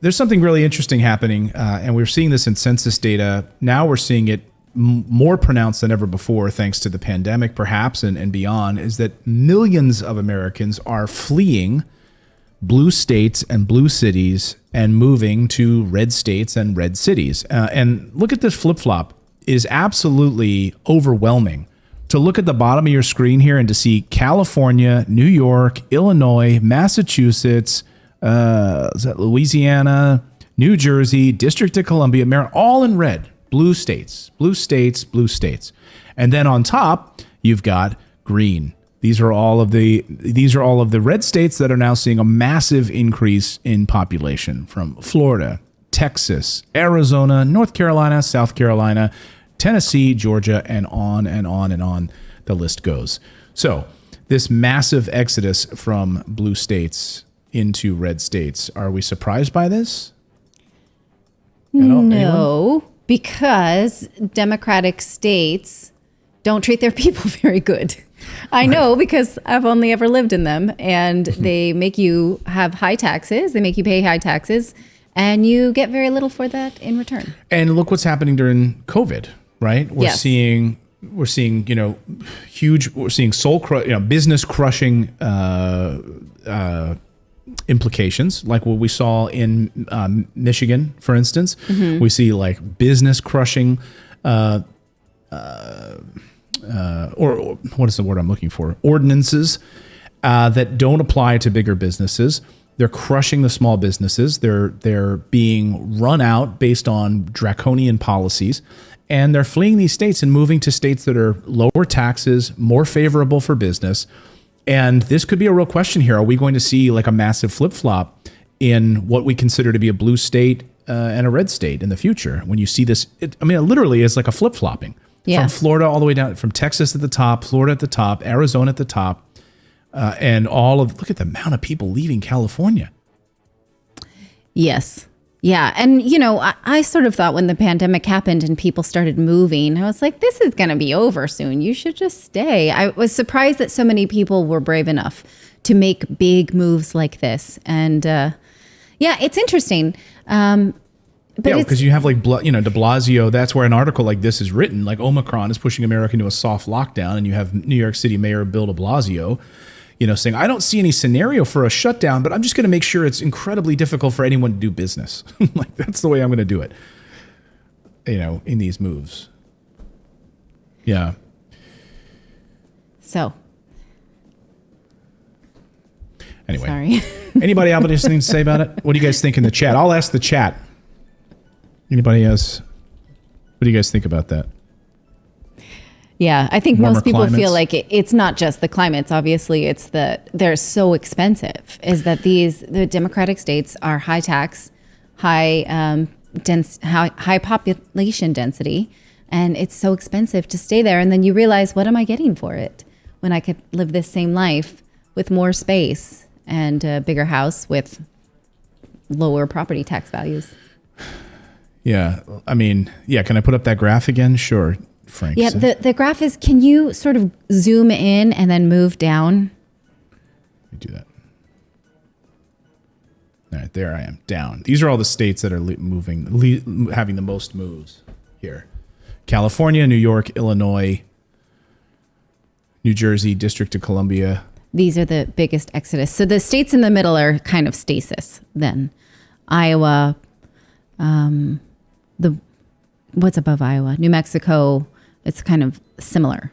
there's something really interesting happening, and we're seeing this in census data. Now we're seeing it more pronounced than ever before, thanks to the pandemic, perhaps, and beyond, is that millions of Americans are fleeing blue states and blue cities and moving to red states and red cities. And look at this flip-flop. It is absolutely overwhelming to look at the bottom of your screen here and to see California, New York, Illinois, Massachusetts, is that Louisiana, New Jersey, District of Columbia, Maryland, all in red. Blue states, blue states, blue states. And then on top, you've got green. These are all of the red states that are now seeing a massive increase in population, from Florida, Texas, Arizona, North Carolina, South Carolina, Tennessee, Georgia, and on and on and on the list goes. So this massive exodus from blue states into red states, are we surprised by this? No, because Democratic states don't treat their people very good. I know, because I've only ever lived in them, and they make you have high taxes. They make you pay high taxes, and you get very little for that in return. And look what's happening during COVID, right? We're seeing, huge, we're seeing business crushing implications, like what we saw in Michigan, for instance. Mm-hmm. We see like business crushing, or what is the word I'm looking for? Ordinances that don't apply to bigger businesses. They're crushing the small businesses. They're being run out based on draconian policies, and they're fleeing these states and moving to states that are lower taxes, more favorable for business. And this could be a real question here. Are we going to see like a massive flip-flop in what we consider to be a blue state and a red state in the future? When you see this, it literally is like a flip-flopping. Yeah. From Florida all the way down, from Texas at the top, Florida at the top, Arizona at the top, and look at the amount of people leaving California. Yes. Yeah. And, I sort of thought when the pandemic happened and people started moving, I was like, this is going to be over soon. You should just stay. I was surprised that so many people were brave enough to make big moves like this. And it's interesting. Because you have like, de Blasio, that's where an article like this is written, like Omicron is pushing America into a soft lockdown. And you have New York City Mayor Bill de Blasio, saying, I don't see any scenario for a shutdown, but I'm just going to make sure it's incredibly difficult for anyone to do business. Like, that's the way I'm going to do it, in these moves. Yeah. So. Anyway. Sorry. Anybody have anything to say about it? What do you guys think in the chat? I'll ask the chat. Anybody else? What do you guys think about that? Yeah, I think Warmer most people climates? feel like it's not just the climates. Obviously, it's that they're so expensive. Is that the Democratic states are high tax, high population density, and it's so expensive to stay there. And then you realize, what am I getting for it when I could live this same life with more space and a bigger house with lower property tax values? Yeah, can I put up that graph again? Sure. Frank. Yeah, the graph is, can you sort of zoom in and then move down? Let me do that. All right, there I am, down. These are all the states that are having the most moves here. California, New York, Illinois, New Jersey, District of Columbia. These are the biggest exodus. So the states in the middle are kind of stasis then. Iowa, what's above Iowa? New Mexico. It's kind of similar.